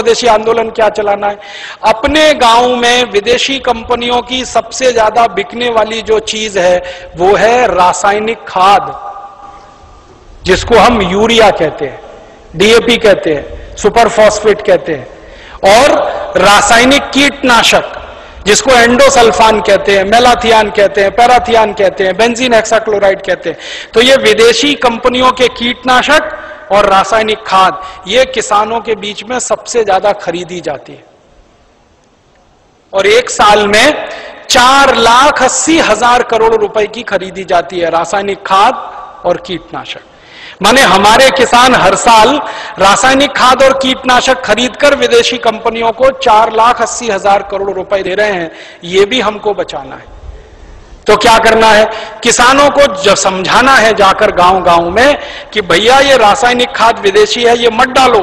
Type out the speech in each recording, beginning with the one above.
स्वदेशी आंदोलन क्या चलाना है? अपने गांव में विदेशी कंपनियों की सबसे ज्यादा बिकने वाली जो चीज है वो है रासायनिक खाद, जिसको हम यूरिया कहते हैं, डीएपी कहते हैं, सुपर फॉस्फेट कहते हैं, और रासायनिक कीटनाशक जिसको एंडोसल्फान कहते हैं, मेलाथियान कहते हैं, पैराथियान कहते हैं, बेंजीन हेक्साक्लोराइड कहते हैं। तो ये विदेशी कंपनियों के कीटनाशक और रासायनिक खाद ये किसानों के बीच में सबसे ज्यादा खरीदी जाती है, और एक साल में 4,80,000 करोड़ रुपए की खरीदी जाती है रासायनिक खाद और कीटनाशक। माने हमारे किसान हर साल रासायनिक खाद और कीटनाशक खरीदकर विदेशी कंपनियों को 4,80,000 करोड़ रुपए दे रहे हैं। ये भी हमको बचाना है। तो क्या करना है? किसानों को जब समझाना है जाकर गांव गांव में कि भैया ये रासायनिक खाद विदेशी है, ये मत डालो।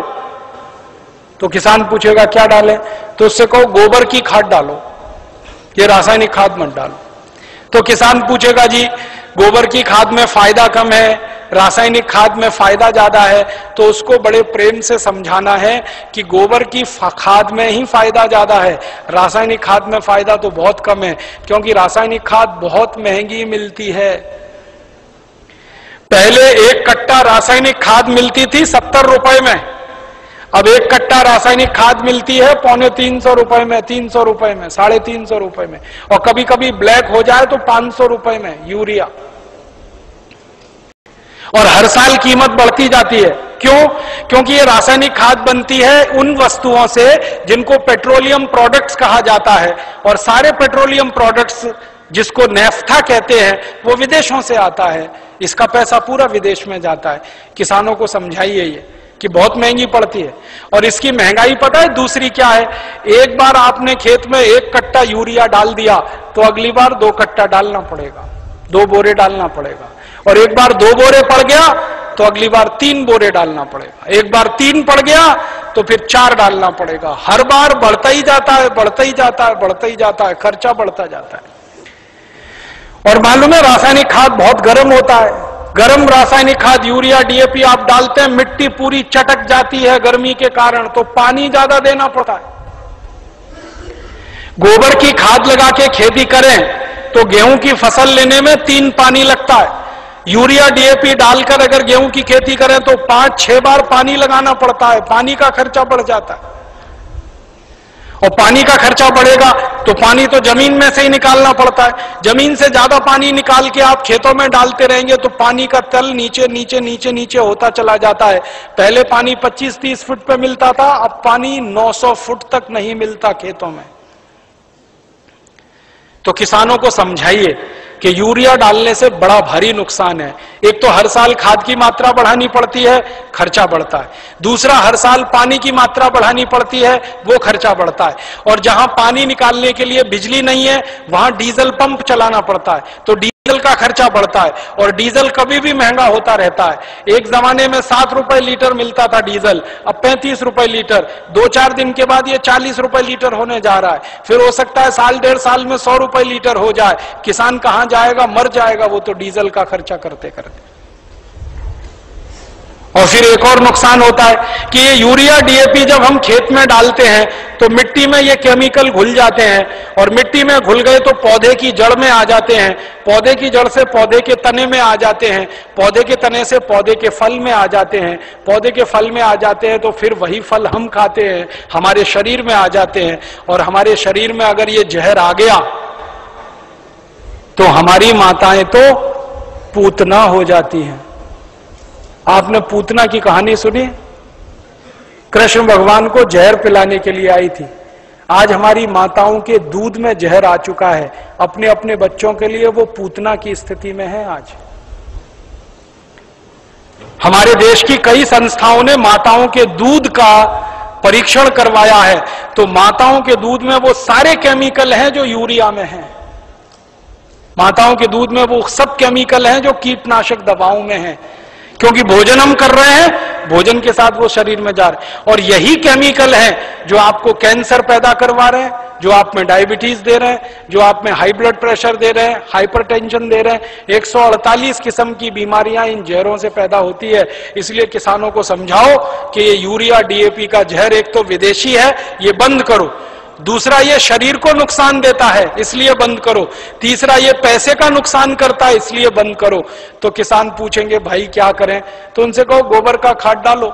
तो किसान पूछेगा क्या डालें? तो उससे कहो गोबर की खाद डालो, ये रासायनिक खाद मत डालो। तो किसान पूछेगा जी गोबर की खाद में फायदा कम है, रासायनिक खाद में फायदा ज्यादा है। तो उसको बड़े प्रेम से समझाना है कि गोबर की खाद में ही फायदा ज्यादा है, रासायनिक खाद में फायदा तो बहुत कम है, क्योंकि रासायनिक खाद बहुत महंगी मिलती है। पहले एक कट्टा रासायनिक खाद मिलती थी 70 रुपए में, अब एक कट्टा रासायनिक खाद मिलती है 350 रुपए में, 300 रुपए में, 350 रुपए में, और कभी कभी ब्लैक हो जाए तो 500 रुपए में यूरिया। और हर साल कीमत बढ़ती जाती है। क्यों? क्योंकि ये रासायनिक खाद बनती है उन वस्तुओं से जिनको पेट्रोलियम प्रोडक्ट्स कहा जाता है, और सारे पेट्रोलियम प्रोडक्ट्स जिसको नेफ्था कहते हैं वो विदेशों से आता है। इसका पैसा पूरा विदेश में जाता है। किसानों को समझाइए ये कि बहुत महंगी पड़ती है। और इसकी महंगाई पता है दूसरी क्या है? एक बार आपने खेत में 1 कट्टा यूरिया डाल दिया तो अगली बार 2 कट्टा डालना पड़ेगा, 2 बोरे डालना पड़ेगा। और एक बार 2 बोरे पड़ गया तो अगली बार 3 बोरे डालना पड़ेगा। एक बार 3 पड़ गया तो फिर 4 डालना पड़ेगा। हर बार बढ़ता ही जाता है, बढ़ता ही जाता है, बढ़ता ही जाता है, खर्चा बढ़ता जाता है। और मालूम है रासायनिक खाद बहुत गर्म होता है। गर्म रासायनिक खाद यूरिया डीएपी आप डालते हैं, मिट्टी पूरी चटक जाती है गर्मी के कारण, तो पानी ज्यादा देना पड़ता है। गोबर की खाद लगा के खेती करें तो गेहूं की फसल लेने में 3 पानी लगता है। यूरिया डीएपी डालकर अगर गेहूं की खेती करें तो 5-6 बार पानी लगाना पड़ता है। पानी का खर्चा बढ़ जाता है, और पानी का खर्चा बढ़ेगा तो पानी तो जमीन में से ही निकालना पड़ता है। जमीन से ज्यादा पानी निकाल के आप खेतों में डालते रहेंगे तो पानी का तल नीचे नीचे नीचे नीचे होता चला जाता है। पहले पानी 25-30 फुट पे मिलता था, अब पानी 900 फुट तक नहीं मिलता खेतों में। तो किसानों को समझाइए कि यूरिया डालने से बड़ा भारी नुकसान है। एक तो हर साल खाद की मात्रा बढ़ानी पड़ती है, खर्चा बढ़ता है। दूसरा, हर साल पानी की मात्रा बढ़ानी पड़ती है, वो खर्चा बढ़ता है। और जहां पानी निकालने के लिए बिजली नहीं है वहां डीजल पंप चलाना पड़ता है, तो डीजल का खर्चा बढ़ता है। और डीजल कभी भी महंगा होता रहता है। एक जमाने में 7 रुपए लीटर मिलता था डीजल, अब 35 रुपए लीटर। 2-4 दिन के बाद ये 40 रुपए लीटर होने जा रहा है। फिर हो सकता है 1-1.5 साल में 100 रुपए लीटर हो जाए। किसान कहां जाएगा? मर जाएगा वो तो डीजल का खर्चा करते करते। और फिर एक और नुकसान होता है कि ये यूरिया डीएपी जब हम खेत में डालते हैं तो मिट्टी में ये केमिकल घुल जाते हैं, और मिट्टी में घुल गए तो पौधे की जड़ में आ जाते हैं, पौधे की जड़ से पौधे के तने में आ जाते हैं, पौधे के तने से पौधे के फल में आ जाते हैं, पौधे के फल में आ जाते हैं तो फिर वही फल हम खाते हैं, हमारे शरीर में आ जाते हैं। और हमारे शरीर में अगर ये जहर आ गया तो हमारी माताएं तो पूतना हो जाती हैं। आपने पूतना की कहानी सुनी? कृष्ण भगवान को जहर पिलाने के लिए आई थी। आज हमारी माताओं के दूध में जहर आ चुका है, अपने अपने बच्चों के लिए वो पूतना की स्थिति में है। आज हमारे देश की कई संस्थाओं ने माताओं के दूध का परीक्षण करवाया है, तो माताओं के दूध में वो सारे केमिकल हैं जो यूरिया में हैं। माताओं के दूध में वो सब केमिकल हैं जो कीटनाशक दवाओं में हैं, क्योंकि भोजन हम कर रहे हैं, भोजन के साथ वो शरीर में जा रहे हैं। और यही केमिकल हैं जो आपको कैंसर पैदा करवा रहे हैं, जो आप में डायबिटीज दे रहे हैं, जो आप में हाई ब्लड प्रेशर दे रहे हैं, हाइपरटेंशन दे रहे हैं। 148 किस्म की बीमारियां इन जहरों से पैदा होती है। इसलिए किसानों को समझाओ कि ये यूरिया डीएपी का जहर एक तो विदेशी है, ये बंद करो। दूसरा, ये शरीर को नुकसान देता है, इसलिए बंद करो। तीसरा, ये पैसे का नुकसान करता है, इसलिए बंद करो। तो किसान पूछेंगे भाई क्या करें? तो उनसे कहो गोबर का खाद डालो।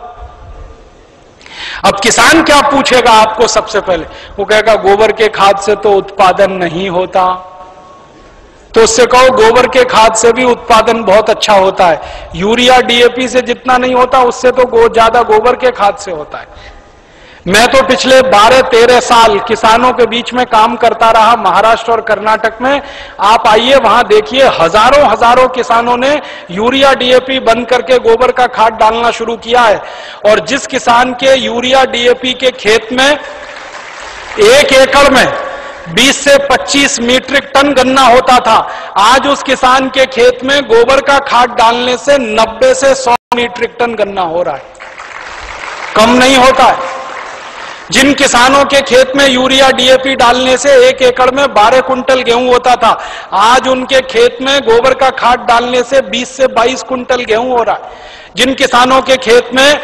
अब किसान क्या पूछेगा आपको? सबसे पहले वो कहेगा गोबर के खाद से तो उत्पादन नहीं होता। तो उससे कहो गोबर के खाद से भी उत्पादन बहुत अच्छा होता है। यूरिया डीएपी से जितना नहीं होता, उससे तो ज्यादा गोबर के खाद से होता है। मैं तो पिछले 12-13 साल किसानों के बीच में काम करता रहा, महाराष्ट्र और कर्नाटक में। आप आइए, वहां देखिए, हजारों किसानों ने यूरिया डीएपी बंद करके गोबर का खाद डालना शुरू किया है। और जिस किसान के यूरिया डीएपी के खेत में 1 एकड़ में 20 से 25 मीट्रिक टन गन्ना होता था, आज उस किसान के खेत में गोबर का खाद डालने से 90 से 100 मीट्रिक टन गन्ना हो रहा है, कम नहीं होता है। जिन किसानों के खेत में यूरिया डीएपी डालने से 1 एकड़ में 12 कुंटल गेहूं होता था, आज उनके खेत में गोबर का खाद डालने से 20 से 22 कुंटल गेहूं हो रहा है। जिन किसानों के खेत में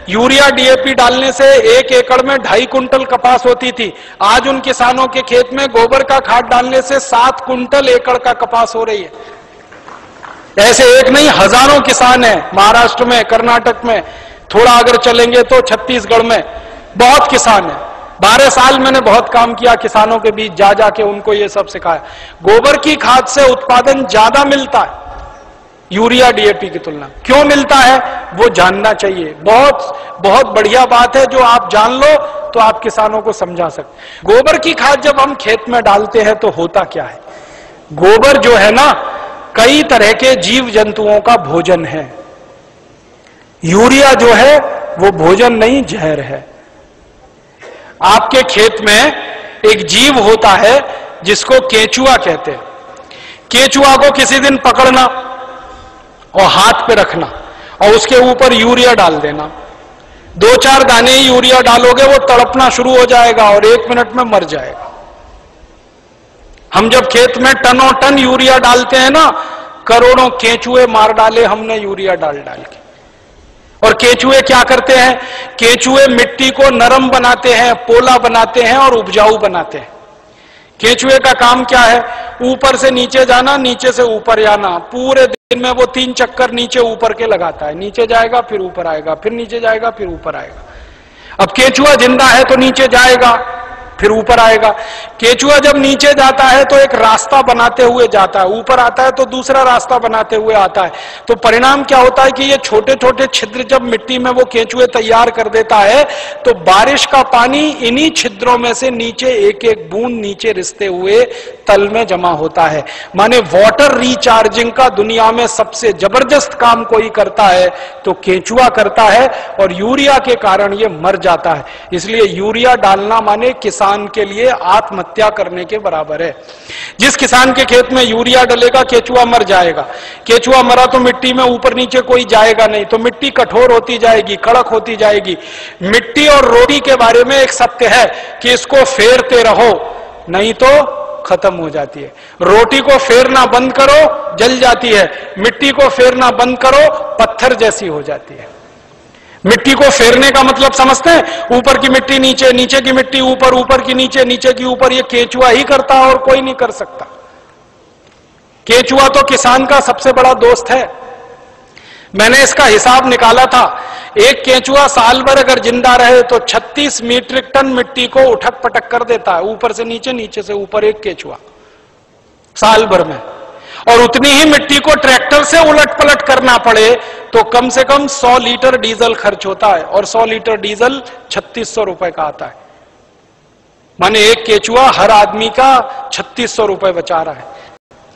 यूरिया डीएपी डालने से 1 एकड़ में 2.5 कुंटल कपास होती थी, आज उन किसानों के खेत में गोबर का खाद डालने से 7 कुंटल एकड़ का कपास हो रही है। ऐसे एक नहीं, हजारों किसान हैं महाराष्ट्र में, कर्नाटक में, थोड़ा अगर चलेंगे तो छत्तीसगढ़ में बहुत किसान है। 12 साल मैंने बहुत काम किया किसानों के बीच, जा जाके उनको ये सब सिखाया। गोबर की खाद से उत्पादन ज्यादा मिलता है यूरिया डीएपी की तुलना। क्यों मिलता है वो जानना चाहिए। बहुत बढ़िया बात है, जो आप जान लो तो आप किसानों को समझा सकते। गोबर की खाद जब हम खेत में डालते हैं तो होता क्या है? गोबर जो है ना, कई तरह के जीव जंतुओं का भोजन है। यूरिया जो है वो भोजन नहीं, जहर है। आपके खेत में एक जीव होता है जिसको केंचुआ कहते हैं। केंचुआ को किसी दिन पकड़ना और हाथ पे रखना और उसके ऊपर यूरिया डाल देना। 2-4 दाने ही यूरिया डालोगे, वो तड़पना शुरू हो जाएगा और 1 मिनट में मर जाएगा। हम जब खेत में टनों टन यूरिया डालते हैं ना, करोड़ों केंचुए मार डाले हमने यूरिया डाल डाल के। और केंचुए क्या करते हैं? केंचुए मिट्टी को नरम बनाते हैं, पोला बनाते हैं और उपजाऊ बनाते हैं। केंचुए का काम क्या है? ऊपर से नीचे जाना, नीचे से ऊपर जाना। पूरे दिन में वो 3 चक्कर नीचे ऊपर के लगाता है। नीचे जाएगा, फिर ऊपर आएगा, फिर नीचे जाएगा, फिर ऊपर आएगा। अब केंचुआ जिंदा है तो नीचे जाएगा, फिर ऊपर आएगा। केंचुआ जब नीचे जाता है तो एक रास्ता बनाते हुए जाता है, ऊपर आता है तो दूसरा रास्ता बनाते हुए आता है। तो परिणाम क्या होता है कि ये छोटे छोटे छिद्र जब मिट्टी में वो केंचुए तैयार कर देता है, तो बारिश का पानी इन्हीं छिद्रों में से नीचे एक एक बूंद नीचे रिसते हुए तल में जमा होता है। माने वाटर रिचार्जिंग का दुनिया में सबसे जबरदस्त काम कोई करता है तो केंचुआ करता है, और यूरिया के कारण ये मर जाता है। इसलिए यूरिया डालना माने किसान के लिए आत्महत्या करने के बराबर है। जिस किसान के खेत में यूरिया डलेगा, केंचुआ मर जाएगा। केंचुआ मरा तो मिट्टी में ऊपर नीचे कोई जाएगा नहीं, तो मिट्टी कठोर होती जाएगी, कड़क होती जाएगी। मिट्टी और रोटी के बारे में एक सत्य है कि इसको फेरते रहो, नहीं तो खत्म हो जाती है। रोटी को फेरना बंद करो, जल जाती है। मिट्टी को फेरना बंद करो, पत्थर जैसी हो जाती है। मिट्टी को फेरने का मतलब समझते हैं? ऊपर की मिट्टी नीचे, नीचे की मिट्टी ऊपर, ऊपर की नीचे, नीचे की ऊपर। ये केंचुआ ही करता है और कोई नहीं कर सकता। केंचुआ तो किसान का सबसे बड़ा दोस्त है। मैंने इसका हिसाब निकाला था। एक केंचुआ साल भर अगर जिंदा रहे तो 36 मीट्रिक टन मिट्टी को उठक पटक कर देता है, ऊपर से नीचे, नीचे से ऊपर। एक केंचुआ साल भर में। और उतनी ही मिट्टी को ट्रैक्टर से उलट पलट करना पड़े तो कम से कम 100 लीटर डीजल खर्च होता है, और 100 लीटर डीजल 3600 रुपए का आता है। माने एक केंचुआ हर आदमी का 3600 रुपए बचा रहा है।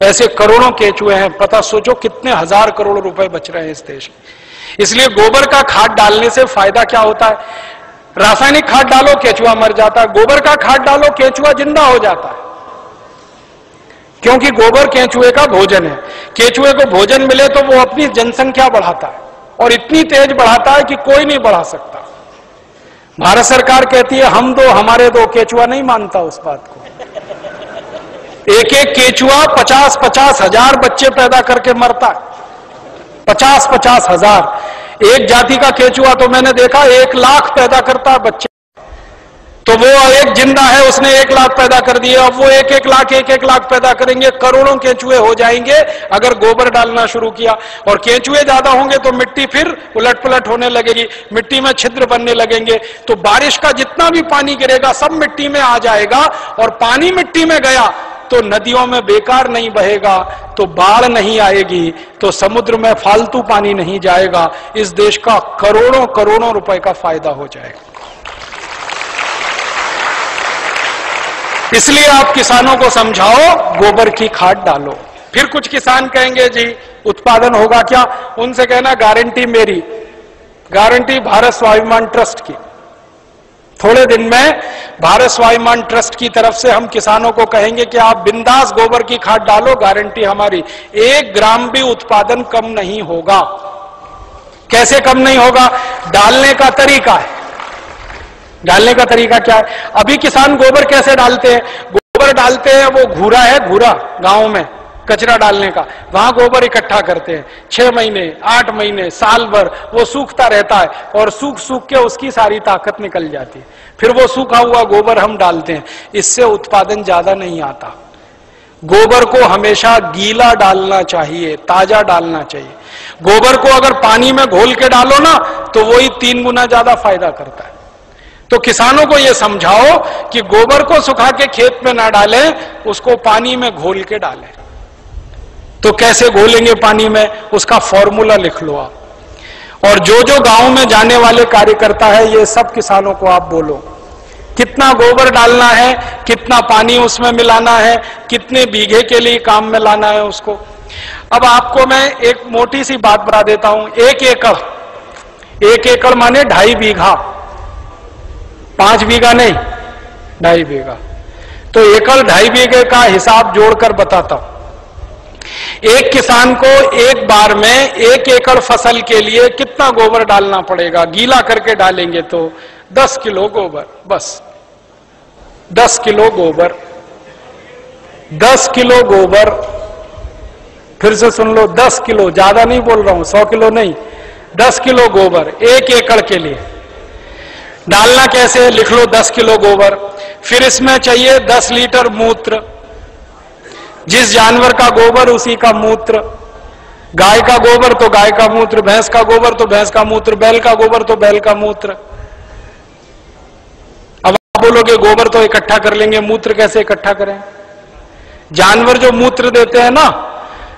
ऐसे करोड़ों केंचुए हैं, पता सोचो कितने हजार करोड़ रुपए बच रहे हैं इस देश में। इसलिए गोबर का खाद डालने से फायदा क्या होता है? रासायनिक खाद डालो, केंचुआ मर जाता है। गोबर का खाद डालो, केंचुआ जिंदा हो जाता है। क्योंकि गोबर केंचुए का भोजन है। केंचुए को भोजन मिले तो वो अपनी जनसंख्या बढ़ाता है, और इतनी तेज बढ़ाता है कि कोई नहीं बढ़ा सकता। भारत सरकार कहती है हम दो हमारे दो, केंचुआ नहीं मानता उस बात को। एक एक केचुआ 50-50 हजार बच्चे पैदा करके मरता है। 50-50 हजार। एक जाति का केचुआ तो मैंने देखा 1 लाख पैदा करता है बच्चे। तो वो एक जिंदा है, उसने 1 लाख पैदा कर दिए, अब वो 1-1 लाख पैदा करेंगे, करोड़ों केंचुए हो जाएंगे अगर गोबर डालना शुरू किया। और केंचुए ज्यादा होंगे तो मिट्टी फिर उलट पुलट होने लगेगी, मिट्टी में छिद्र बनने लगेंगे, तो बारिश का जितना भी पानी गिरेगा सब मिट्टी में आ जाएगा। और पानी मिट्टी में गया तो नदियों में बेकार नहीं बहेगा, तो बाढ़ नहीं आएगी, तो समुद्र में फालतू पानी नहीं जाएगा। इस देश का करोड़ों करोड़ों रुपए का फायदा हो जाएगा। इसलिए आप किसानों को समझाओ गोबर की खाद डालो। फिर कुछ किसान कहेंगे जी उत्पादन होगा क्या? उनसे कहना गारंटी मेरी, गारंटी भारत स्वाभिमान ट्रस्ट की। थोड़े दिन में भारत स्वाभिमान ट्रस्ट की तरफ से हम किसानों को कहेंगे कि आप बिंदास गोबर की खाद डालो, गारंटी हमारी, 1 ग्राम भी उत्पादन कम नहीं होगा। कैसे कम नहीं होगा? डालने का तरीका है। डालने का तरीका क्या है? अभी किसान गोबर कैसे डालते हैं? गोबर डालते हैं, वो घूरा है, घूरा गांव में कचरा डालने का, वहां गोबर इकट्ठा करते हैं। 6 महीने, 8 महीने, साल भर वो सूखता रहता है और सूख सूख के उसकी सारी ताकत निकल जाती है। फिर वो सूखा हुआ गोबर हम डालते हैं, इससे उत्पादन ज्यादा नहीं आता। गोबर को हमेशा गीला डालना चाहिए, ताजा डालना चाहिए। गोबर को अगर पानी में घोल के डालो ना तो वही 3 गुना ज्यादा फायदा करता है। तो किसानों को यह समझाओ कि गोबर को सुखा के खेत में ना डालें, उसको पानी में घोल के डालें। तो कैसे घोलेंगे पानी में? उसका फॉर्मूला लिख लो आप। और जो जो गांव में जाने वाले कार्यकर्ता है, ये सब किसानों को आप बोलो कितना गोबर डालना है, कितना पानी उसमें मिलाना है, कितने बीघे के लिए काम में लाना है उसको। अब आपको मैं एक मोटी सी बात बता देता हूं। 1 एकड़ माने 2.5 बीघा, 5 बीघा नहीं, 2.5 बीघा। तो 2.5 बीघे का हिसाब जोड़कर बताता हूं। एक किसान को एक बार में 1 एकड़ फसल के लिए कितना गोबर डालना पड़ेगा? गीला करके डालेंगे तो 10 किलो गोबर, बस 10 किलो गोबर, 10 किलो गोबर। फिर से सुन लो, 10 किलो, ज्यादा नहीं बोल रहा हूं, 100 किलो नहीं, 10 किलो गोबर 1 एकड़ के लिए। डालना कैसे? लिख लो 10 किलो गोबर। फिर इसमें चाहिए 10 लीटर मूत्र, जिस जानवर का गोबर उसी का मूत्र। गाय का गोबर तो गाय का मूत्र, भैंस का गोबर तो भैंस का मूत्र, बैल का गोबर तो बैल का मूत्र। अब आप बोलोगे गोबर तो इकट्ठा कर लेंगे, मूत्र कैसे इकट्ठा करें? जानवर जो मूत्र देते हैं ना,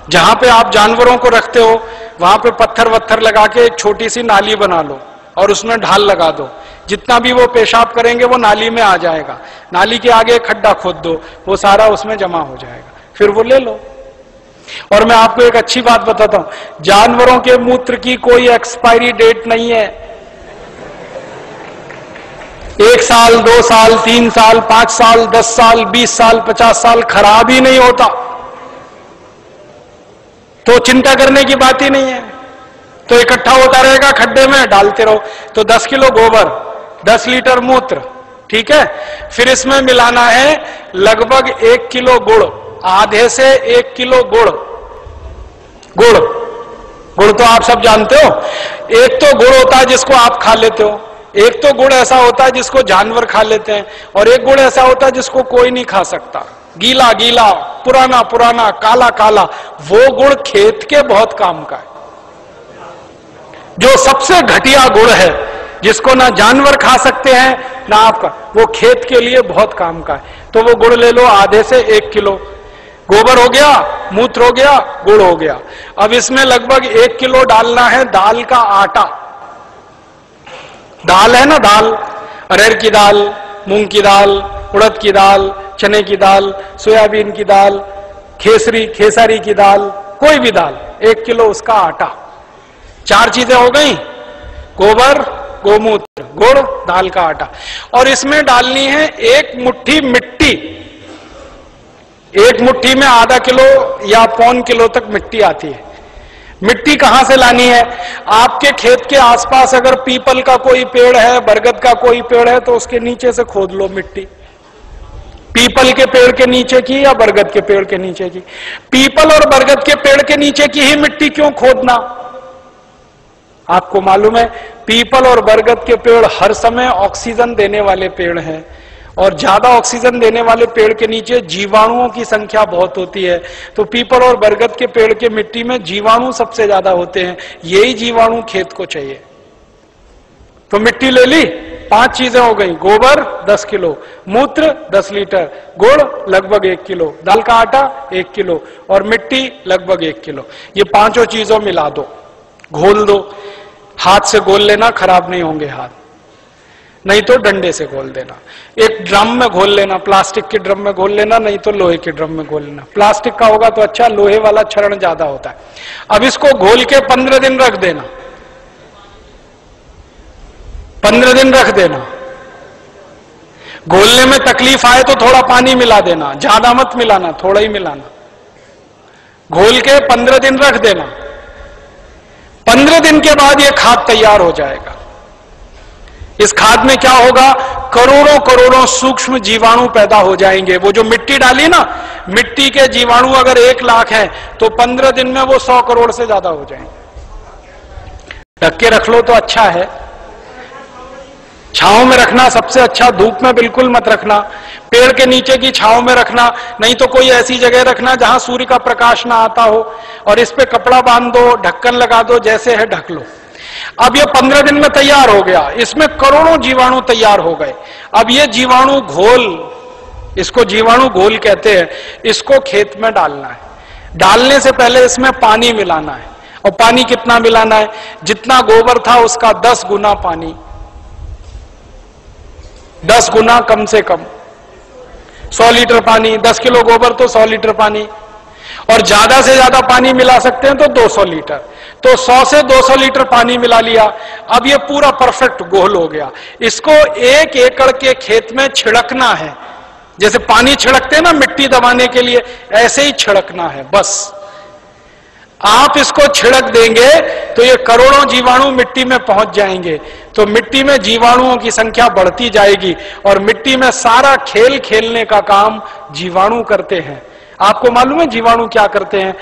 जहां पे आप जानवरों को रखते हो वहां पे पत्थर वत्थर लगा के एक छोटी सी नाली बना लो और उसमें ढाल लगा दो। जितना भी वो पेशाब करेंगे वो नाली में आ जाएगा। नाली के आगे खड्डा खोद दो, वो सारा उसमें जमा हो जाएगा, फिर वो ले लो। और मैं आपको एक अच्छी बात बताता हूं, जानवरों के मूत्र की कोई एक्सपायरी डेट नहीं है। 1 साल, 2 साल, 3 साल, 5 साल, 10 साल, 20 साल, 50 साल खराब ही नहीं होता। तो चिंता करने की बात ही नहीं है। तो इकट्ठा होता रहेगा, खड्डे में डालते रहो। तो 10 किलो गोबर, 10 लीटर मूत्र, ठीक है। फिर इसमें मिलाना है लगभग 1 किलो गुड़, आधे से 1 किलो गुड़। गुड़ तो आप सब जानते हो। एक तो गुड़ होता है जिसको आप खा लेते हो, एक तो गुड़ ऐसा होता है जिसको जानवर खा लेते हैं, और एक गुड़ ऐसा होता है जिसको कोई नहीं खा सकता, गीला गीला, पुराना पुराना, काला काला। वो गुड़ खेत के बहुत काम का है। जो सबसे घटिया गुड़ है, जिसको ना जानवर खा सकते हैं ना आपका, वो खेत के लिए बहुत काम का है। तो वो गुड़ ले लो, आधे से 1 किलो। गोबर हो गया, मूत्र हो गया, गुड़ हो गया। अब इसमें लगभग 1 किलो डालना है दाल का आटा। दाल है ना, दाल, अरहर की दाल, मूंग की दाल, उड़द की दाल, चने की दाल, सोयाबीन की दाल, खेसारी की दाल, कोई भी दाल, 1 किलो उसका आटा। 4 चीजें हो गई, गोबर, गोमूत्र, गुड़, दाल का आटा। और इसमें डालनी है 1 मुट्ठी मिट्टी। 1 मुट्ठी में आधा किलो या 1.25 किलो तक मिट्टी आती है। मिट्टी कहां से लानी है? आपके खेत के आसपास अगर पीपल का कोई पेड़ है, बरगद का कोई पेड़ है, तो उसके नीचे से खोद लो मिट्टी। पीपल के पेड़ के नीचे की या बरगद के पेड़ के नीचे की? पीपल और बरगद के पेड़ के नीचे की ही मिट्टी क्यों खोदना? आपको मालूम है पीपल और बरगद के पेड़ हर समय ऑक्सीजन देने वाले पेड़ हैं, और ज्यादा ऑक्सीजन देने वाले पेड़ के नीचे जीवाणुओं की संख्या बहुत होती है। तो पीपल और बरगद के पेड़ के मिट्टी में जीवाणु सबसे ज्यादा होते हैं, यही जीवाणु खेत को चाहिए। तो मिट्टी ले ली, 5 चीजें हो गई, गोबर 10 किलो, मूत्र 10 लीटर, गुड़ लगभग 1 किलो, दाल का आटा 1 किलो और मिट्टी लगभग 1 किलो। ये 5 चीजों मिला दो, घोल दो। हाथ से घोल लेना, खराब नहीं होंगे हाथ, नहीं तो डंडे से घोल देना। एक ड्रम में घोल लेना, प्लास्टिक के ड्रम में घोल लेना, नहीं तो लोहे के ड्रम में घोल लेना। प्लास्टिक का होगा तो अच्छा, लोहे वाला क्षरण ज्यादा होता है। अब इसको घोल के 15 दिन रख देना, 15 दिन रख देना। घोलने में तकलीफ आए तो थोड़ा पानी मिला देना, ज्यादा मत मिलाना, थोड़ा ही मिलाना। घोल के 15 दिन रख देना। 15 दिन के बाद यह खाद तैयार हो जाएगा। इस खाद में क्या होगा, करोड़ों करोड़ों सूक्ष्म जीवाणु पैदा हो जाएंगे। वो जो मिट्टी डाली ना, मिट्टी के जीवाणु अगर 1 लाख हैं तो 15 दिन में वो 100 करोड़ से ज्यादा हो जाएंगे। ढक के रख लो तो अच्छा है, छांव में रखना सबसे अच्छा, धूप में बिल्कुल मत रखना, पेड़ के नीचे की छांव में रखना, नहीं तो कोई ऐसी जगह रखना जहां सूर्य का प्रकाश ना आता हो, और इस पे कपड़ा बांध दो, ढक्कन लगा दो, जैसे है ढक लो। अब ये 15 दिन में तैयार हो गया, इसमें करोड़ों जीवाणु तैयार हो गए। अब ये जीवाणु घोल, इसको जीवाणु घोल कहते हैं, इसको खेत में डालना है। डालने से पहले इसमें पानी मिलाना है, और पानी कितना मिलाना है, जितना गोबर था उसका 10 गुना पानी, 10 गुना कम से कम 100 लीटर पानी। 10 किलो गोबर तो 100 लीटर पानी, और ज्यादा से ज्यादा पानी मिला सकते हैं तो 200 लीटर। तो 100 से 200 लीटर पानी मिला लिया। अब ये पूरा परफेक्ट घोल हो गया। इसको 1 एकड़ के खेत में छिड़कना है, जैसे पानी छिड़कते हैं ना मिट्टी दबाने के लिए, ऐसे ही छिड़कना है बस। आप इसको छिड़क देंगे तो ये करोड़ों जीवाणु मिट्टी में पहुंच जाएंगे, तो मिट्टी में जीवाणुओं की संख्या बढ़ती जाएगी, और मिट्टी में सारा खेल खेलने का काम जीवाणु करते हैं। आपको मालूम है जीवाणु क्या करते हैं?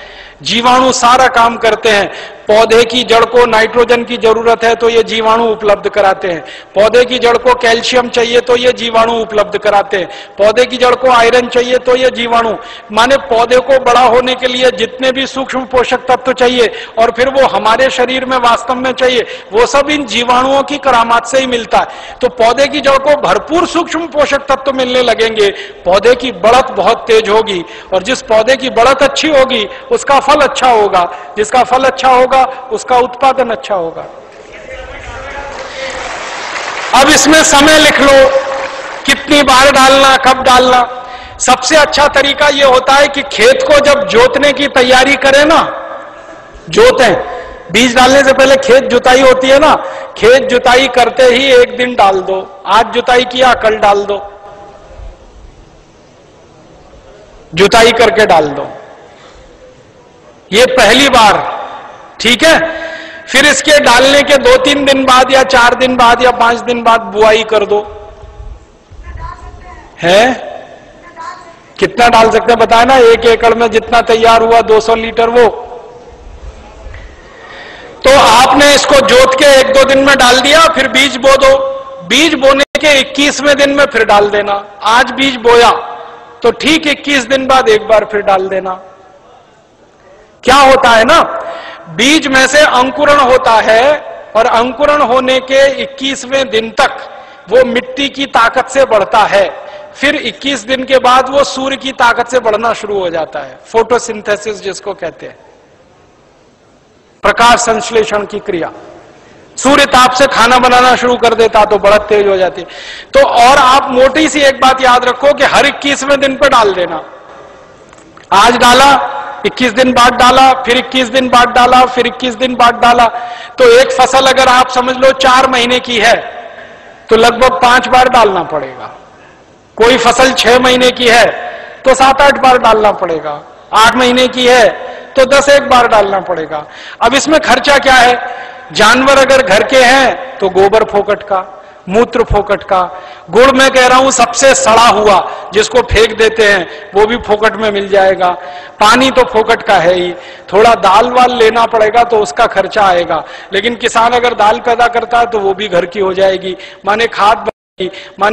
जीवाणु सारा काम करते हैं। पौधे की जड़ को नाइट्रोजन की जरूरत है तो ये जीवाणु उपलब्ध कराते हैं। पौधे की जड़ को कैल्शियम चाहिए तो ये जीवाणु उपलब्ध कराते हैं। पौधे की जड़ को आयरन चाहिए तो ये जीवाणु, माने पौधे को बड़ा होने के लिए जितने भी सूक्ष्म पोषक तत्व चाहिए और फिर वो हमारे शरीर में वास्तव में चाहिए, वो सब इन जीवाणुओं की करामात से ही मिलता है। तो पौधे की जड़ को भरपूर सूक्ष्म पोषक तत्व मिलने लगेंगे, पौधे की बढ़त बहुत तेज होगी, और जिस पौधे की बढ़त अच्छी होगी उसका फल अच्छा होगा, जिसका फल अच्छा होगा उसका उत्पादन अच्छा होगा। अब इसमें समय लिख लो, कितनी बार डालना, कब डालना। सबसे अच्छा तरीका यह होता है कि खेत को जब जोतने की तैयारी करें ना, जोतें, बीज डालने से पहले खेत जुताई होती है ना, खेत जुताई करते ही 1 दिन डाल दो। आज जुताई किया, कल डाल दो, जुताई करके डाल दो। ये पहली बार, ठीक है। फिर इसके डालने के 2-3 दिन बाद या 4 दिन बाद या 5 दिन बाद बुआई कर दो। है कितना डाल सकते हैं बताए ना? 1 एकड़ में जितना तैयार हुआ 200 लीटर वो, तो आपने इसको जोत के 1-2 दिन में डाल दिया, फिर बीज बो दो। बीज बोने के 21वें दिन में फिर डाल देना। आज बीज बोया तो ठीक 21 दिन बाद एक बार फिर डाल देना। क्या होता है ना, बीज में से अंकुरण होता है, और अंकुरण होने के 21वें दिन तक वो मिट्टी की ताकत से बढ़ता है। फिर 21 दिन के बाद वो सूर्य की ताकत से बढ़ना शुरू हो जाता है, फोटोसिंथेसिस जिसको कहते हैं, प्रकाश संश्लेषण की क्रिया। सूर्य ताप से खाना बनाना शुरू कर देता तो बढ़त तेज हो जाती। तो और आप मोटी सी एक बात याद रखो कि हर 21वें दिन पर डाल देना। आज डाला, 21 दिन बाद डाला, फिर 21 दिन बाद डाला, फिर 21 दिन बाद डाला, तो एक फसल अगर आप समझ लो 4 महीने की है तो लगभग 5 बार डालना पड़ेगा। कोई फसल 6 महीने की है तो 7-8 बार डालना पड़ेगा। 8 महीने की है तो 10-1 बार डालना पड़ेगा। अब इसमें खर्चा क्या है? जानवर अगर घर के हैं तो गोबर फोकट का, मूत्र फोकट का। गुड़ मैं कह रहा हूं सबसे सड़ा हुआ, जिसको फेंक देते हैं, वो भी फोकट में मिल जाएगा। पानी तो फोकट का है ही, थोड़ा दाल वाल लेना पड़ेगा तो उसका खर्चा आएगा, लेकिन किसान अगर दाल पैदा करता है तो वो भी घर की हो जाएगी। माने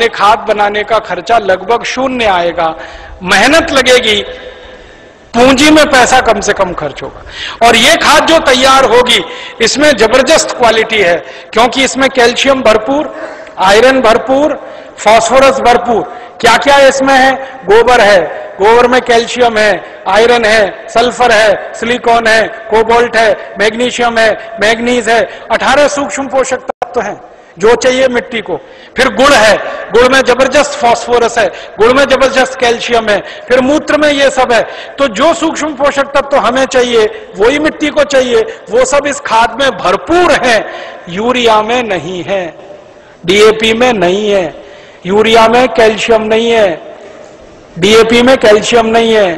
खाद बनाने का खर्चा लगभग शून्य आएगा। मेहनत लगेगी, पूंजी में पैसा कम से कम खर्च होगा। और ये खाद जो तैयार होगी इसमें जबरदस्त क्वालिटी है, क्योंकि इसमें कैल्शियम भरपूर, आयरन भरपूर, फास्फोरस भरपूर। क्या क्या इसमें है? गोबर है, गोबर में कैल्शियम है, आयरन है, सल्फर है, सिलिकॉन है, कोबाल्ट है, मैग्नीशियम है, मैग्नीज है, 18 सूक्ष्म पोषक तत्व हैं जो चाहिए मिट्टी को। फिर गुड़ है, गुड़ में जबरदस्त फास्फोरस है, गुड़ में जबरदस्त कैल्शियम है, फिर मूत्र में ये सब है। तो जो सूक्ष्म पोषक तत्व तो हमें चाहिए वही मिट्टी को चाहिए, वो सब इस खाद में भरपूर है। यूरिया में नहीं है, डीएपी में नहीं है, यूरिया में कैल्शियम नहीं है, डीएपी में कैल्शियम नहीं है।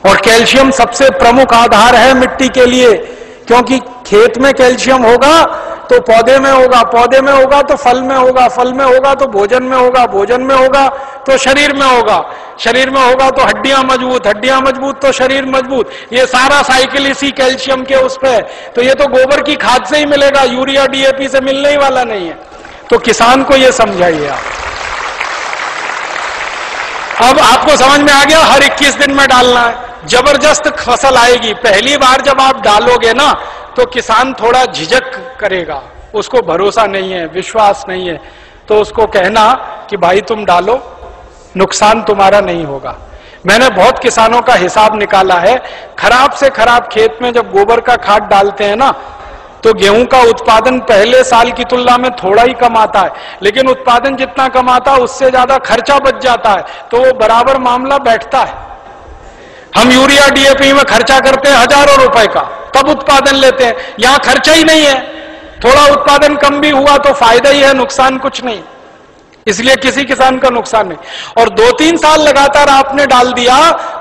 और कैल्शियम सबसे प्रमुख आधार है मिट्टी के लिए, क्योंकि खेत में कैल्शियम होगा तो पौधे में होगा, पौधे में होगा तो फल में होगा, फल में होगा तो भोजन में होगा, भोजन में होगा तो शरीर में होगा, शरीर में होगा तो हड्डियां मजबूत, हड्डियां मजबूत तो शरीर मजबूत। ये सारा साइकिल इसी कैल्शियम के उस पे है। तो ये तो गोबर की खाद से ही मिलेगा, यूरिया डीएपी से मिलने ही वाला नहीं है। तो किसान को ये समझाइए आप। अब आपको समझ में आ गया, हर 21 दिन में डालना है, जबरदस्त फसल आएगी। पहली बार जब आप डालोगे ना तो किसान थोड़ा झिझक करेगा, उसको भरोसा नहीं है, विश्वास नहीं है, तो उसको कहना कि भाई तुम डालो, नुकसान तुम्हारा नहीं होगा। मैंने बहुत किसानों का हिसाब निकाला है, खराब से खराब खेत में जब गोबर का खाद डालते हैं ना तो गेहूं का उत्पादन पहले साल की तुलना में थोड़ा ही कम आता है, लेकिन उत्पादन जितना कम आता है उससे ज्यादा खर्चा बच जाता है, तो वो बराबर मामला बैठता है। हम यूरिया डीएपी में खर्चा करते हैं हजारों रुपए का, तब उत्पादन लेते हैं। यहां खर्चा ही नहीं है, थोड़ा उत्पादन कम भी हुआ तो फायदा ही है, नुकसान कुछ नहीं, इसलिए किसी किसान का नुकसान नहीं। और 2-3 साल लगातार आपने डाल दिया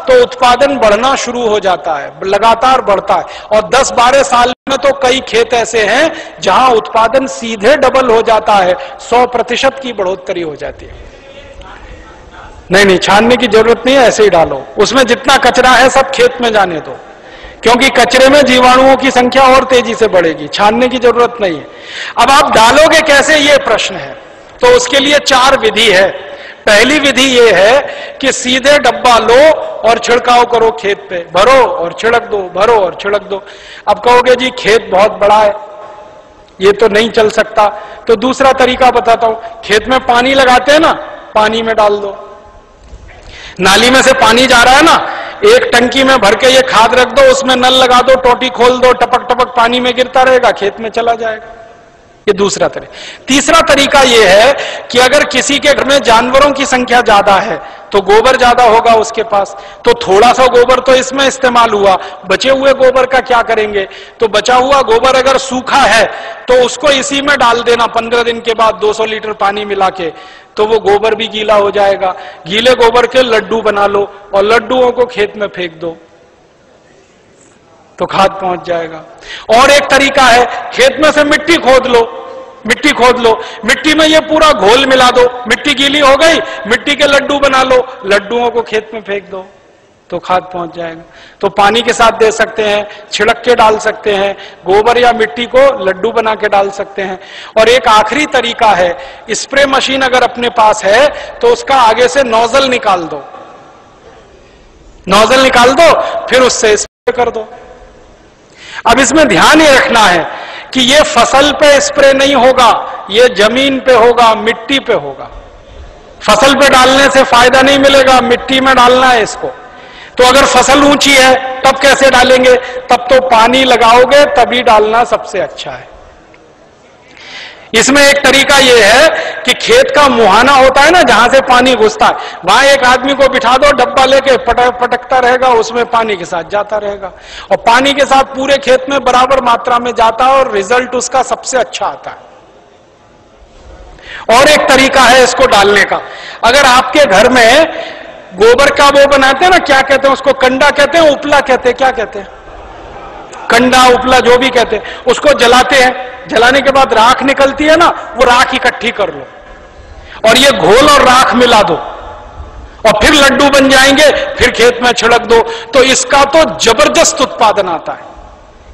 तो उत्पादन बढ़ना शुरू हो जाता है, लगातार बढ़ता है। और 10-12 साल में तो कई खेत ऐसे हैं जहां उत्पादन सीधे डबल हो जाता है, 100% की बढ़ोतरी हो जाती है। नहीं, छानने की जरूरत नहीं है, ऐसे ही डालो। उसमें जितना कचरा है सब खेत में जाने दो, क्योंकि कचरे में जीवाणुओं की संख्या और तेजी से बढ़ेगी, छानने की जरूरत नहीं है। अब आप डालोगे कैसे, ये प्रश्न है। तो उसके लिए 4 विधि है। पहली विधि ये है कि सीधे डब्बा लो और छिड़काव करो, खेत पे भरो और छिड़क दो, भरो और छिड़क दो। अब कहोगे जी खेत बहुत बड़ा है, ये तो नहीं चल सकता, तो दूसरा तरीका बताता हूं। खेत में पानी लगाते हैं ना, पानी में डाल दो। नाली में से पानी जा रहा है ना, एक टंकी में भर के ये खाद रख दो, उसमें नल लगा दो, टोटी खोल दो, टपक टपक पानी में गिरता रहेगा, खेत में चला जाएगा। ये दूसरा तरीका। तीसरा तरीका ये है कि अगर किसी के घर में जानवरों की संख्या ज्यादा है तो गोबर ज्यादा होगा उसके पास, तो थोड़ा सा गोबर तो इसमें इस्तेमाल हुआ, बचे हुए गोबर का क्या करेंगे? तो बचा हुआ गोबर अगर सूखा है तो उसको इसी में डाल देना 15 दिन के बाद 200 लीटर पानी मिला के, तो वो गोबर भी गीला हो जाएगा। गीले गोबर के लड्डू बना लो और लड्डुओं को खेत में फेंक दो तो खाद पहुंच जाएगा। और एक तरीका है, खेत में से मिट्टी खोद लो, मिट्टी खोद लो, मिट्टी में ये पूरा घोल मिला दो, मिट्टी गीली हो गई, मिट्टी के लड्डू बना लो, लड्डुओं को खेत में फेंक दो तो खाद पहुंच जाएगा। तो पानी के साथ दे सकते हैं, छिड़क के डाल सकते हैं, गोबर या मिट्टी को लड्डू बना के डाल सकते हैं। और एक आखिरी तरीका है, स्प्रे मशीन अगर अपने पास है तो उसका आगे से नोजल निकाल दो, नोजल निकाल दो, फिर उससे स्प्रे कर दो। अब इसमें ध्यान ये रखना है कि ये फसल पे स्प्रे नहीं होगा, ये जमीन पे होगा, मिट्टी पे होगा। फसल पे डालने से फायदा नहीं मिलेगा, मिट्टी में डालना है इसको। तो अगर फसल ऊंची है तब कैसे डालेंगे? तब तो पानी लगाओगे तभी डालना सबसे अच्छा है। इसमें एक तरीका यह है कि खेत का मुहाना होता है ना, जहां से पानी घुसता है, वहां एक आदमी को बिठा दो, डब्बा लेके पटकता रहेगा, उसमें पानी के साथ जाता रहेगा और पानी के साथ पूरे खेत में बराबर मात्रा में जाता है और रिजल्ट उसका सबसे अच्छा आता है। और एक तरीका है इसको डालने का, अगर आपके घर में गोबर का वो बनाते हैं ना, क्या कहते हैं उसको, कंडा कहते हैं, उपला कहते हैं, क्या कहते हैं, कंडा उपला जो भी कहते हैं, उसको जलाते हैं जलाने के बाद राख निकलती है ना, वो राख इकट्ठी कर लो और ये घोल और राख मिला दो और फिर लड्डू बन जाएंगे, फिर खेत में छिड़क दो, तो इसका तो जबरदस्त उत्पादन आता है।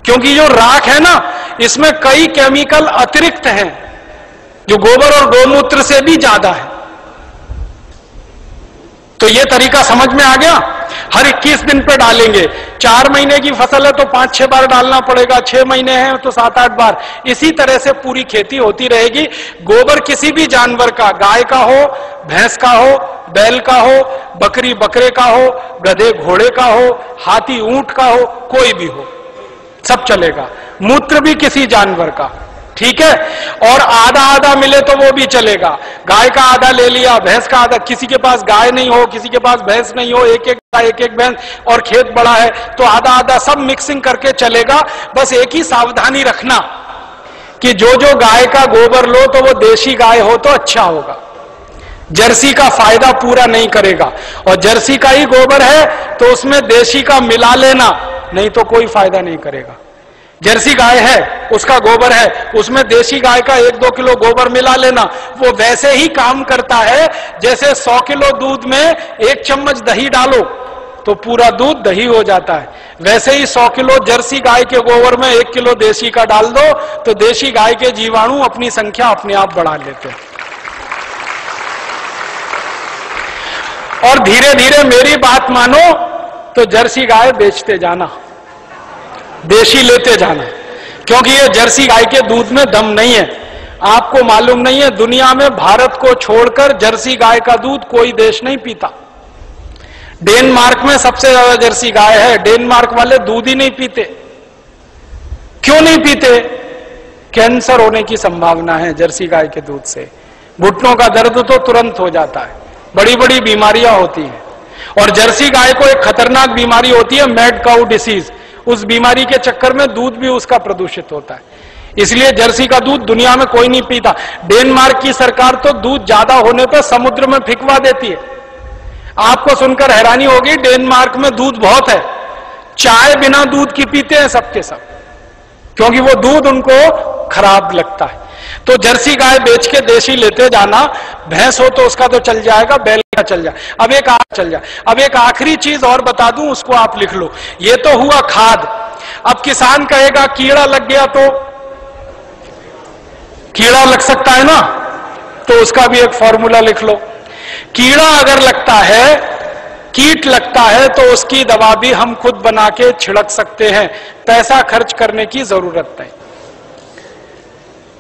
क्योंकि जो राख है ना, इसमें कई केमिकल अतिरिक्त हैं जो गोबर और गौमूत्र से भी ज्यादा है। तो ये तरीका समझ में आ गया। हर 21 दिन पे डालेंगे। 4 महीने की फसल है तो 5-6 बार डालना पड़ेगा, 6 महीने हैं तो 7-8 बार। इसी तरह से पूरी खेती होती रहेगी। गोबर किसी भी जानवर का, गाय का हो, भैंस का हो, बैल का हो, बकरी बकरे का हो, गधे घोड़े का हो, हाथी ऊंट का हो, कोई भी हो, सब चलेगा। मूत्र भी किसी जानवर का, ठीक है। और आधा आधा मिले तो वो भी चलेगा। गाय का आधा ले लिया, भैंस का आधा, किसी के पास गाय नहीं हो, किसी के पास भैंस नहीं हो, एक एक भैंस और खेत बड़ा है तो आधा आधा, सब मिक्सिंग करके चलेगा। बस एक ही सावधानी रखना कि जो जो गाय का गोबर लो तो वो देशी गाय हो तो अच्छा होगा। जर्सी का फायदा पूरा नहीं करेगा, और जर्सी का ही गोबर है तो उसमें देशी का मिला लेना, नहीं तो कोई फायदा नहीं करेगा। जर्सी गाय है, उसका गोबर है, उसमें देशी गाय का 1-2 किलो गोबर मिला लेना, वो वैसे ही काम करता है जैसे 100 किलो दूध में 1 चम्मच दही डालो तो पूरा दूध दही हो जाता है। वैसे ही 100 किलो जर्सी गाय के गोबर में 1 किलो देशी का डाल दो तो देशी गाय के जीवाणु अपनी संख्या अपने आप बढ़ा लेते हैं। और धीरे धीरे मेरी बात मानो तो जर्सी गाय बेचते जाना, देशी लेते जाना, क्योंकि ये जर्सी गाय के दूध में दम नहीं है। आपको मालूम नहीं है, दुनिया में भारत को छोड़कर जर्सी गाय का दूध कोई देश नहीं पीता। डेनमार्क में सबसे ज्यादा जर्सी गाय है, डेनमार्क वाले दूध ही नहीं पीते। क्यों नहीं पीते? कैंसर होने की संभावना है जर्सी गाय के दूध से। घुटनों का दर्द तो तुरंत हो जाता है, बड़ी बड़ी बीमारियां होती हैं। और जर्सी गाय को एक खतरनाक बीमारी होती है, मैड काउ डिसीज। उस बीमारी के चक्कर में दूध भी उसका प्रदूषित होता है, इसलिए जर्सी का दूध दुनिया में कोई नहीं पीता। डेनमार्क की सरकार तो दूध ज्यादा होने पर समुद्र में फेंकवा देती है। आपको सुनकर हैरानी होगी, डेनमार्क में दूध बहुत है, चाय बिना दूध की पीते हैं सबके सब, क्योंकि वो दूध उनको खराब लगता है। तो जर्सी गाय बेच के देशी लेते जाना। भैंस हो तो उसका तो चल जाएगा, बैल का चल जाए। अब एक आखिरी चीज और बता दूं, उसको आप लिख लो। ये तो हुआ खाद। अब किसान कहेगा कीड़ा लग गया, तो कीड़ा लग सकता है ना, तो उसका भी एक फॉर्मूला लिख लो। कीड़ा अगर लगता है, कीट लगता है, तो उसकी दवा भी हम खुद बना के छिड़क सकते हैं, पैसा खर्च करने की जरूरत नहीं।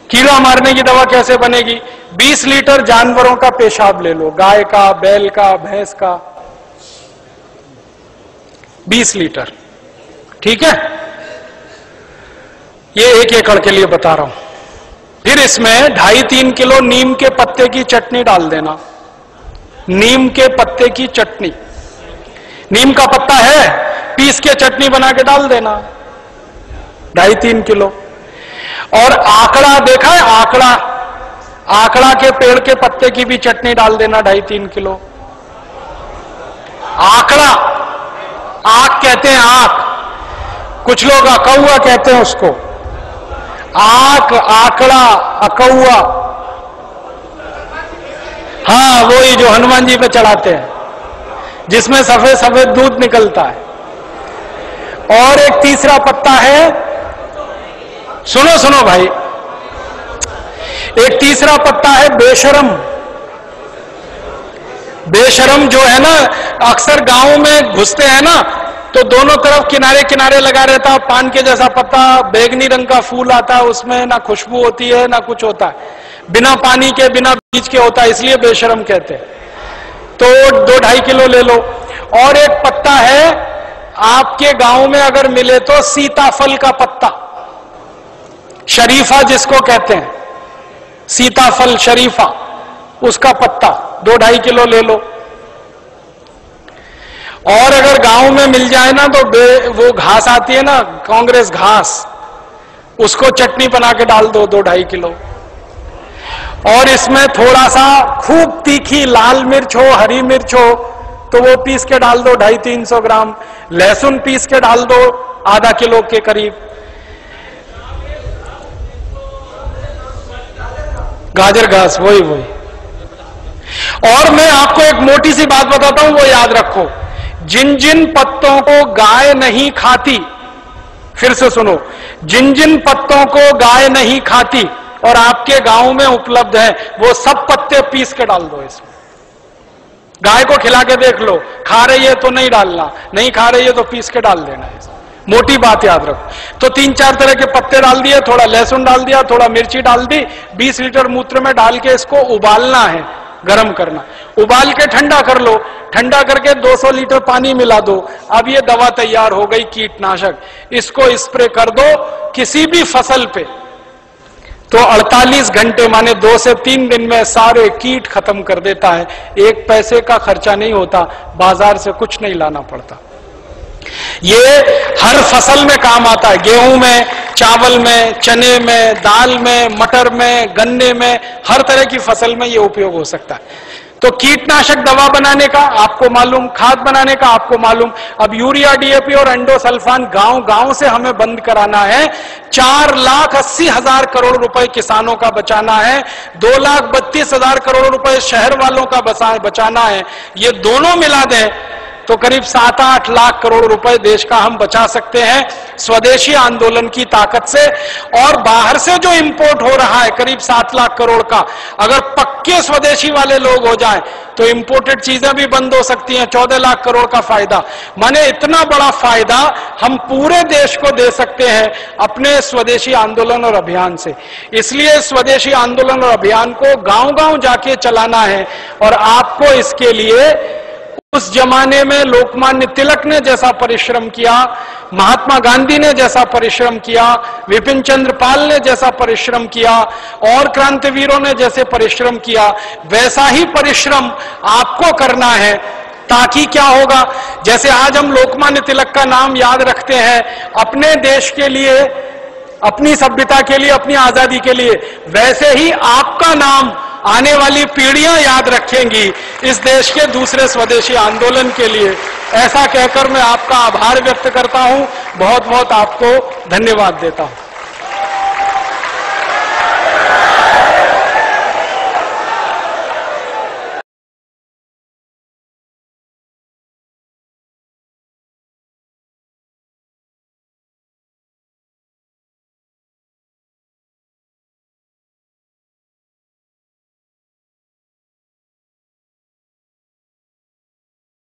कीड़ा मारने की दवा कैसे बनेगी? 20 लीटर जानवरों का पेशाब ले लो, गाय का, बैल का, भैंस का, 20 लीटर, ठीक है। ये 1 एकड़ के लिए बता रहा हूं। फिर इसमें 2.5-3 किलो नीम के पत्ते की चटनी डाल देना। नीम के पत्ते की चटनी, नीम का पत्ता है, पीस के चटनी बना के डाल देना, 2.5-3 किलो। और आकड़ा देखा है? आकड़ा के पेड़ के पत्ते की भी चटनी डाल देना, 2.5-3 किलो। आकड़ा, आक कहते हैं, आक, कुछ लोग अकौआ कहते हैं उसको। आक, आकड़ा, अकौआ, हाँ वही जो हनुमान जी पे चढ़ाते हैं, जिसमें सफेद सफेद दूध निकलता है। और एक तीसरा पत्ता है, सुनो सुनो भाई, एक तीसरा पत्ता है बेशरम। बेशरम जो है ना, अक्सर गांव में घुसते हैं ना, तो दोनों तरफ किनारे किनारे लगा रहता है, पान के जैसा पत्ता, बैगनी रंग का फूल आता है, उसमें ना खुशबू होती है ना कुछ होता है, बिना पानी के बिना बीज के होता है, इसलिए बेशरम कहते हैं। तो 2-2.5 किलो ले लो। और एक पत्ता है, आपके गांव में अगर मिले तो सीताफल का पत्ता, शरीफा जिसको कहते हैं, सीताफल शरीफा, उसका पत्ता 2-2.5 किलो ले लो। और अगर गांव में मिल जाए ना तो वो घास आती है ना, कांग्रेस घास, उसको चटनी बना के डाल दो, 2-2.5 किलो। और इसमें थोड़ा सा खूब तीखी लाल मिर्च हो, हरी मिर्च हो, तो वो पीस के डाल दो, 250-300 ग्राम। लहसुन पीस के डाल दो, आधा किलो के करीब। गाजर घास, वही वही। और मैं आपको एक मोटी सी बात बताता हूं, वो याद रखो, जिन जिन पत्तों को गाय नहीं खाती, फिर से सुनो, जिन जिन पत्तों को गाय नहीं खाती और आपके गांव में उपलब्ध है, वो सब पत्ते पीस के डाल दो इसमें। गाय को खिला के देख लो, खा रही है तो नहीं डालना, नहीं खा रही है तो पीस के डाल देना है। मोटी बात याद रखो। तो 3-4 तरह के पत्ते डाल दिए, थोड़ा लहसुन डाल दिया, थोड़ा मिर्ची डाल दी, 20 लीटर मूत्र में डाल के इसको उबालना है, गर्म करना, उबाल के ठंडा कर लो, ठंडा करके 200 लीटर पानी मिला दो। अब ये दवा तैयार हो गई, कीटनाशक। इसको स्प्रे कर दो किसी भी फसल पे, तो 48 घंटे माने 2 से 3 दिन में सारे कीट खत्म कर देता है। 1 पैसे का खर्चा नहीं होता, बाजार से कुछ नहीं लाना पड़ता। ये हर फसल में काम आता है, गेहूं में, चावल में, चने में, दाल में, मटर में, गन्ने में, हर तरह की फसल में ये उपयोग हो सकता है। तो कीटनाशक दवा बनाने का आपको मालूम, खाद बनाने का आपको मालूम। अब यूरिया, डीएपी और एंडोसल्फान गांव गांव से हमें बंद कराना है। 4,80,000 करोड़ रुपए किसानों का बचाना है, 2,32,000 करोड़ रुपए शहर वालों का बचाना है। ये दोनों मिला दें तो करीब 7-8 लाख करोड़ रुपए देश का हम बचा सकते हैं स्वदेशी आंदोलन की ताकत से। और बाहर से जो इंपोर्ट हो रहा है करीब 7 लाख करोड़ का, अगर पक्के स्वदेशी वाले लोग हो जाएं तो इंपोर्टेड चीजें भी बंद हो सकती हैं। 14 लाख करोड़ का फायदा, माने इतना बड़ा फायदा हम पूरे देश को दे सकते हैं अपने स्वदेशी आंदोलन और अभियान से। इसलिए स्वदेशी आंदोलन और अभियान को गांव गांव जाके चलाना है। और आपको इसके लिए उस जमाने में लोकमान्य तिलक ने जैसा परिश्रम किया, महात्मा गांधी ने जैसा परिश्रम किया, विपिन चंद्र पाल ने जैसा परिश्रम किया और क्रांतिवीरों ने जैसे परिश्रम किया, वैसा ही परिश्रम आपको करना है। ताकि क्या होगा, जैसे आज हम लोकमान्य तिलक का नाम याद रखते हैं अपने देश के लिए, अपनी सभ्यता के लिए, अपनी आजादी के लिए, वैसे ही आपका नाम आने वाली पीढ़ियां याद रखेंगी इस देश के दूसरे स्वदेशी आंदोलन के लिए। ऐसा कहकर मैं आपका आभार व्यक्त करता हूं, बहुत बहुत आपको धन्यवाद देता हूं।